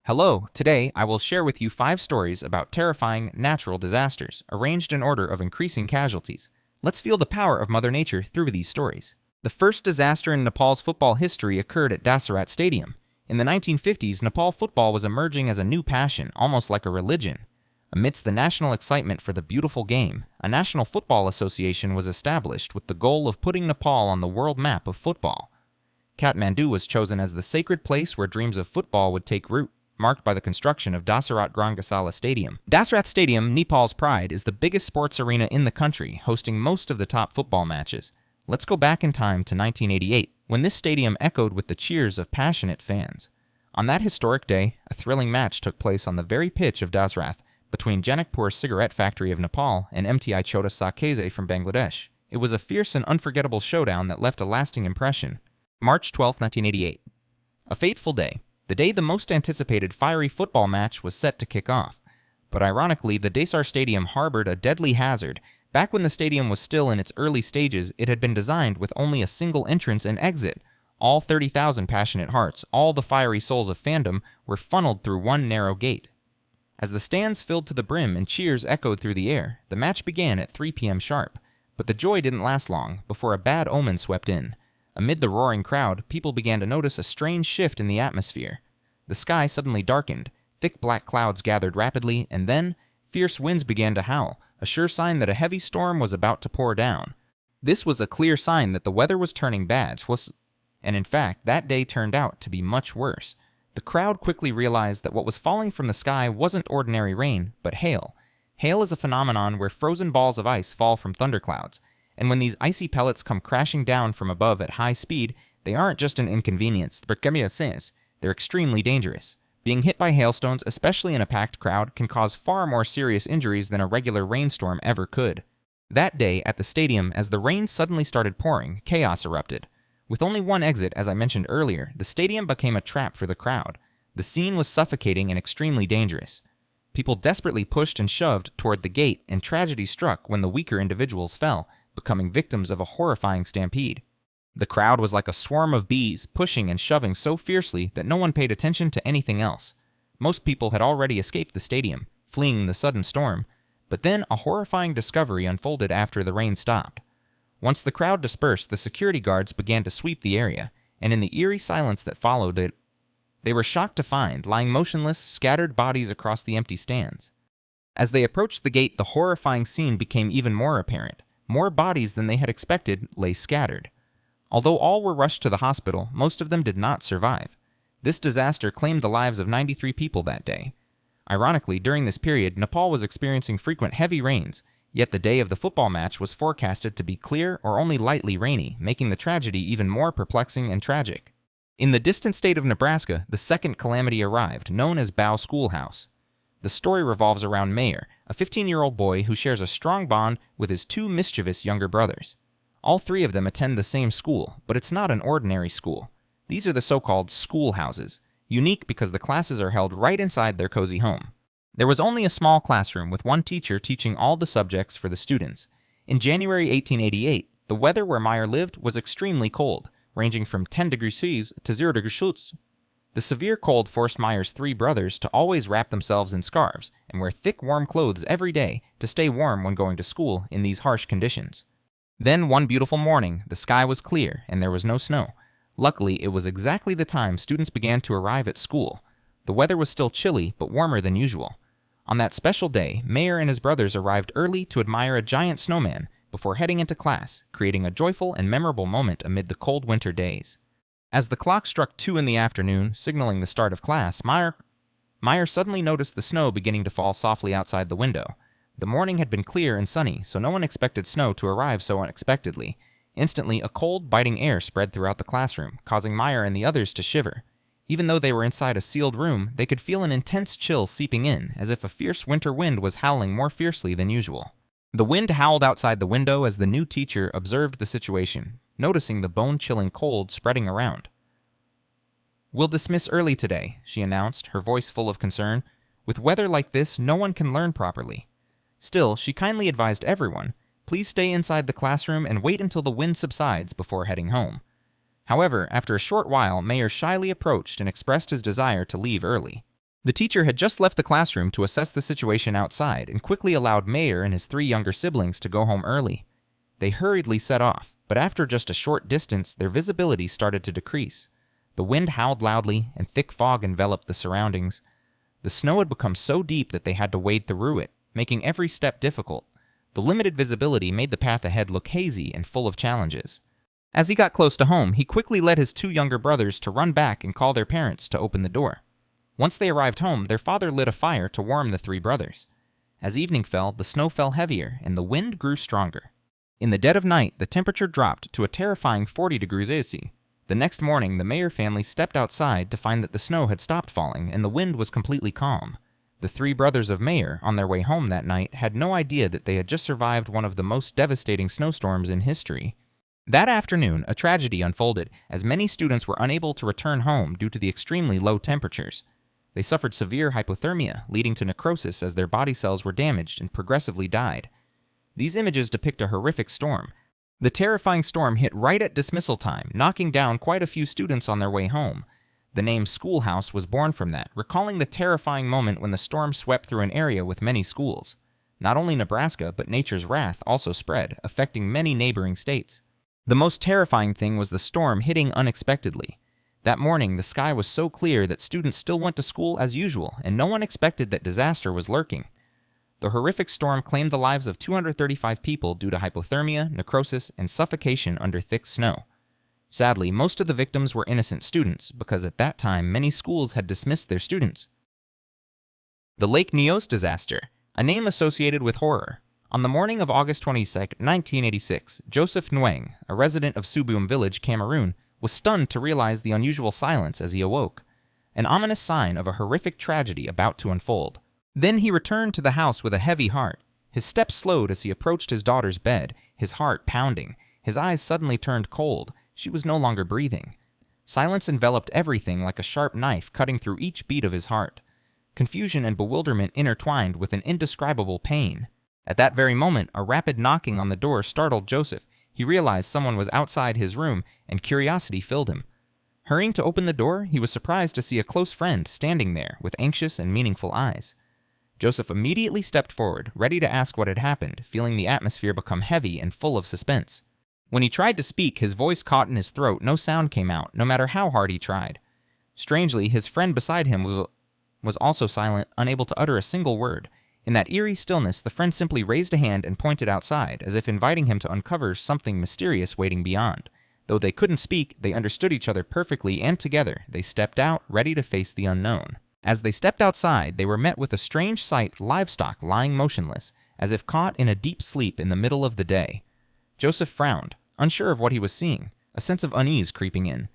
Hello, today I will share with you 5 stories about terrifying natural disasters, arranged in order of increasing casualties. Let's feel the power of Mother Nature through these stories. The first disaster in Nepal's football history occurred at Dasarat Stadium. In the 1950s, Nepal football was emerging as a new passion, almost like a religion. Amidst the national excitement for the beautiful game, a National Football Association was established with the goal of putting Nepal on the world map of football. Kathmandu was chosen as the sacred place where dreams of football would take root, marked by the construction of Dasarat Rangasala Stadium. Dasarat Stadium, Nepal's pride, is the biggest sports arena in the country, hosting most of the top football matches. Let's go back in time to 1988, when this stadium echoed with the cheers of passionate fans. On that historic day, a thrilling match took place on the very pitch of Dasarat between Janakpur Cigarette Factory of Nepal and MTI Chota Sakese from Bangladesh. It was a fierce and unforgettable showdown that left a lasting impression. March 12, 1988. A fateful day. The day the most anticipated fiery football match was set to kick off. But ironically, the Dasar Stadium harbored a deadly hazard. Back when the stadium was still in its early stages, it had been designed with only a single entrance and exit. All 30,000 passionate hearts, all the fiery souls of fandom, were funneled through one narrow gate. As the stands filled to the brim and cheers echoed through the air, the match began at 3 p.m. sharp. But the joy didn't last long before a bad omen swept in. Amid the roaring crowd, people began to notice a strange shift in the atmosphere. The sky suddenly darkened, thick black clouds gathered rapidly, and then fierce winds began to howl, a sure sign that a heavy storm was about to pour down. This was a clear sign that the weather was turning bad, and in fact, that day turned out to be much worse. The crowd quickly realized that what was falling from the sky wasn't ordinary rain, but hail. Hail is a phenomenon where frozen balls of ice fall from thunderclouds, and when these icy pellets come crashing down from above at high speed, they aren't just an inconvenience, they're extremely dangerous. Being hit by hailstones, especially in a packed crowd, can cause far more serious injuries than a regular rainstorm ever could. That day, at the stadium, as the rain suddenly started pouring, chaos erupted. With only one exit, as I mentioned earlier, the stadium became a trap for the crowd. The scene was suffocating and extremely dangerous. People desperately pushed and shoved toward the gate, and tragedy struck when the weaker individuals fell, becoming victims of a horrifying stampede. The crowd was like a swarm of bees, pushing and shoving so fiercely that no one paid attention to anything else. Most people had already escaped the stadium, fleeing the sudden storm, but then a horrifying discovery unfolded after the rain stopped. Once the crowd dispersed, the security guards began to sweep the area, and in the eerie silence that followed it, they were shocked to find, lying motionless, scattered bodies across the empty stands. As they approached the gate, the horrifying scene became even more apparent. More bodies than they had expected lay scattered. Although all were rushed to the hospital, most of them did not survive. This disaster claimed the lives of 93 people that day. Ironically, during this period, Nepal was experiencing frequent heavy rains, yet the day of the football match was forecasted to be clear or only lightly rainy, making the tragedy even more perplexing and tragic. In the distant state of Nebraska, the second calamity arrived, known as Bao Schoolhouse. The story revolves around Mayer, a 15-year-old boy who shares a strong bond with his 2 mischievous younger brothers. All 3 of them attend the same school, but it's not an ordinary school. These are the so-called schoolhouses, unique because the classes are held right inside their cozy home. There was only a small classroom with one teacher teaching all the subjects for the students. In January 1888, the weather where Mayer lived was extremely cold, ranging from 10 degrees Celsius to 0 degrees Celsius. The severe cold forced Mayer's 3 brothers to always wrap themselves in scarves and wear thick, warm clothes every day to stay warm when going to school in these harsh conditions. Then, one beautiful morning, the sky was clear and there was no snow. Luckily, it was exactly the time students began to arrive at school. The weather was still chilly, but warmer than usual. On that special day, Mayer and his brothers arrived early to admire a giant snowman before heading into class, creating a joyful and memorable moment amid the cold winter days. As the clock struck 2 in the afternoon, signaling the start of class, Mayer suddenly noticed the snow beginning to fall softly outside the window. The morning had been clear and sunny, so no one expected snow to arrive so unexpectedly. Instantly, a cold, biting air spread throughout the classroom, causing Mayer and the others to shiver. Even though they were inside a sealed room, they could feel an intense chill seeping in, as if a fierce winter wind was howling more fiercely than usual. The wind howled outside the window as the new teacher observed the situation, noticing the bone-chilling cold spreading around. "We'll dismiss early today," she announced, her voice full of concern. "With weather like this, no one can learn properly." Still, she kindly advised everyone, "Please stay inside the classroom and wait until the wind subsides before heading home." However, after a short while, Mayer shyly approached and expressed his desire to leave early. The teacher had just left the classroom to assess the situation outside and quickly allowed Mayer and his 3 younger siblings to go home early. They hurriedly set off, but after just a short distance, their visibility started to decrease. The wind howled loudly, and thick fog enveloped the surroundings. The snow had become so deep that they had to wade through it, making every step difficult. The limited visibility made the path ahead look hazy and full of challenges. As he got close to home, he quickly led his 2 younger brothers to run back and call their parents to open the door. Once they arrived home, their father lit a fire to warm the 3 brothers. As evening fell, the snow fell heavier and the wind grew stronger. In the dead of night, the temperature dropped to a terrifying 40 degrees AC. The next morning, the Mayer family stepped outside to find that the snow had stopped falling and the wind was completely calm. The 3 brothers of Mayer, on their way home that night, had no idea that they had just survived one of the most devastating snowstorms in history. That afternoon, a tragedy unfolded, as many students were unable to return home due to the extremely low temperatures. They suffered severe hypothermia, leading to necrosis as their body cells were damaged and progressively died. These images depict a horrific storm. The terrifying storm hit right at dismissal time, knocking down quite a few students on their way home. The name Schoolhouse was born from that, recalling the terrifying moment when the storm swept through an area with many schools. Not only Nebraska, but nature's wrath also spread, affecting many neighboring states. The most terrifying thing was the storm hitting unexpectedly. That morning, the sky was so clear that students still went to school as usual, and no one expected that disaster was lurking. The horrific storm claimed the lives of 235 people due to hypothermia, necrosis, and suffocation under thick snow. Sadly, most of the victims were innocent students, because at that time many schools had dismissed their students. The Lake Nyos disaster, a name associated with horror. On the morning of August 22, 1986, Joseph Nguyen, a resident of Subum village, Cameroon, was stunned to realize the unusual silence as he awoke, an ominous sign of a horrific tragedy about to unfold. Then he returned to the house with a heavy heart. His steps slowed as he approached his daughter's bed, his heart pounding. His eyes suddenly turned cold. She was no longer breathing. Silence enveloped everything like a sharp knife cutting through each beat of his heart. Confusion and bewilderment intertwined with an indescribable pain. At that very moment, a rapid knocking on the door startled Joseph. He realized someone was outside his room, and curiosity filled him. Hurrying to open the door, he was surprised to see a close friend standing there with anxious and meaningful eyes. Joseph immediately stepped forward, ready to ask what had happened, feeling the atmosphere become heavy and full of suspense. When he tried to speak, his voice caught in his throat. No sound came out, no matter how hard he tried. Strangely, his friend beside him was also silent, unable to utter a single word. In that eerie stillness, the friend simply raised a hand and pointed outside, as if inviting him to uncover something mysterious waiting beyond. Though they couldn't speak, they understood each other perfectly, and together, they stepped out, ready to face the unknown. As they stepped outside, they were met with a strange sight: livestock lying motionless, as if caught in a deep sleep in the middle of the day. Joseph frowned, unsure of what he was seeing, a sense of unease creeping in.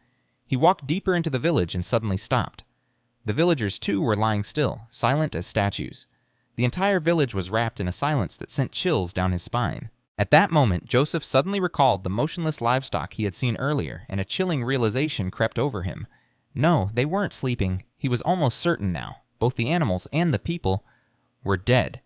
He walked deeper into the village and suddenly stopped. The villagers, too, were lying still, silent as statues. The entire village was wrapped in a silence that sent chills down his spine. At that moment, Joseph suddenly recalled the motionless livestock he had seen earlier, and a chilling realization crept over him. No, they weren't sleeping. He was almost certain now. Both the animals and the people were dead.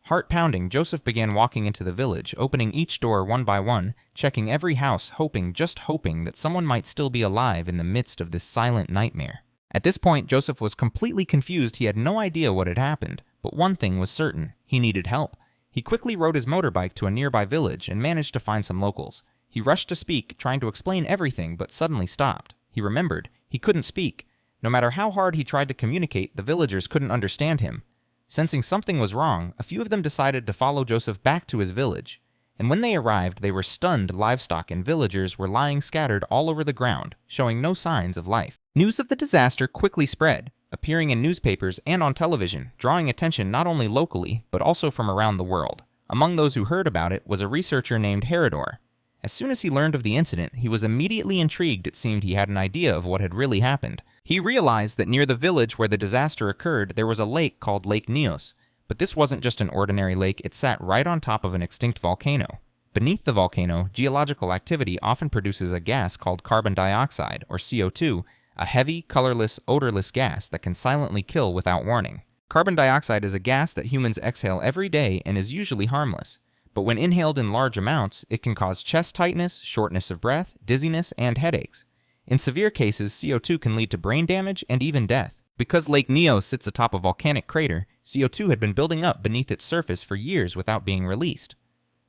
Heart pounding, Joseph began walking into the village, opening each door one by one, checking every house, just hoping that someone might still be alive in the midst of this silent nightmare. At this point, Joseph was completely confused. He had no idea what had happened, but one thing was certain: he needed help. He quickly rode his motorbike to a nearby village and managed to find some locals. He rushed to speak, trying to explain everything, but suddenly stopped. He remembered. He couldn't speak. No matter how hard he tried to communicate, the villagers couldn't understand him. Sensing something was wrong, a few of them decided to follow Joseph back to his village. And when they arrived, they were stunned. Livestock and villagers were lying scattered all over the ground, showing no signs of life. News of the disaster quickly spread, appearing in newspapers and on television, drawing attention not only locally, but also from around the world. Among those who heard about it was a researcher named Herodor. As soon as he learned of the incident, he was immediately intrigued. It seemed he had an idea of what had really happened. He realized that near the village where the disaster occurred, there was a lake called Lake Nyos. But this wasn't just an ordinary lake, it sat right on top of an extinct volcano. Beneath the volcano, geological activity often produces a gas called carbon dioxide, or CO2, a heavy, colorless, odorless gas that can silently kill without warning. Carbon dioxide is a gas that humans exhale every day and is usually harmless. But when inhaled in large amounts, it can cause chest tightness, shortness of breath, dizziness, and headaches. In severe cases, CO2 can lead to brain damage and even death. Because Lake Nyos sits atop a volcanic crater, CO2 had been building up beneath its surface for years without being released.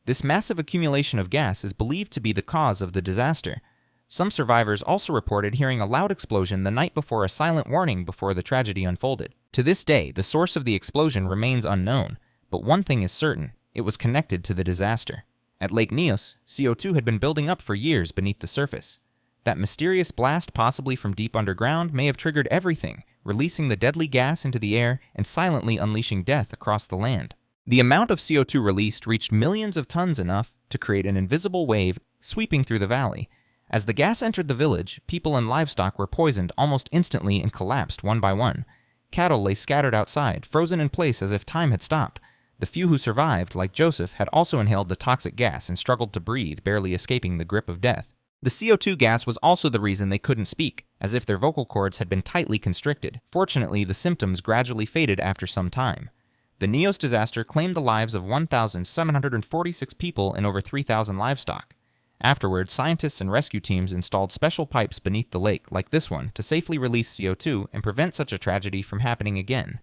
This massive accumulation of gas is believed to be the cause of the disaster. Some survivors also reported hearing a loud explosion the night before, a silent warning before the tragedy unfolded. To this day, the source of the explosion remains unknown, but one thing is certain: it was connected to the disaster. At Lake Nyos, CO2 had been building up for years beneath the surface. That mysterious blast, possibly from deep underground, may have triggered everything, releasing the deadly gas into the air and silently unleashing death across the land. The amount of CO2 released reached millions of tons, enough to create an invisible wave sweeping through the valley. As the gas entered the village, people and livestock were poisoned almost instantly and collapsed one by one. Cattle lay scattered outside, frozen in place as if time had stopped. The few who survived, like Joseph, had also inhaled the toxic gas and struggled to breathe, barely escaping the grip of death. The CO2 gas was also the reason they couldn't speak, as if their vocal cords had been tightly constricted. Fortunately, the symptoms gradually faded after some time. The Nyos disaster claimed the lives of 1,746 people and over 3,000 livestock. Afterward, scientists and rescue teams installed special pipes beneath the lake, like this one, to safely release CO2 and prevent such a tragedy from happening again.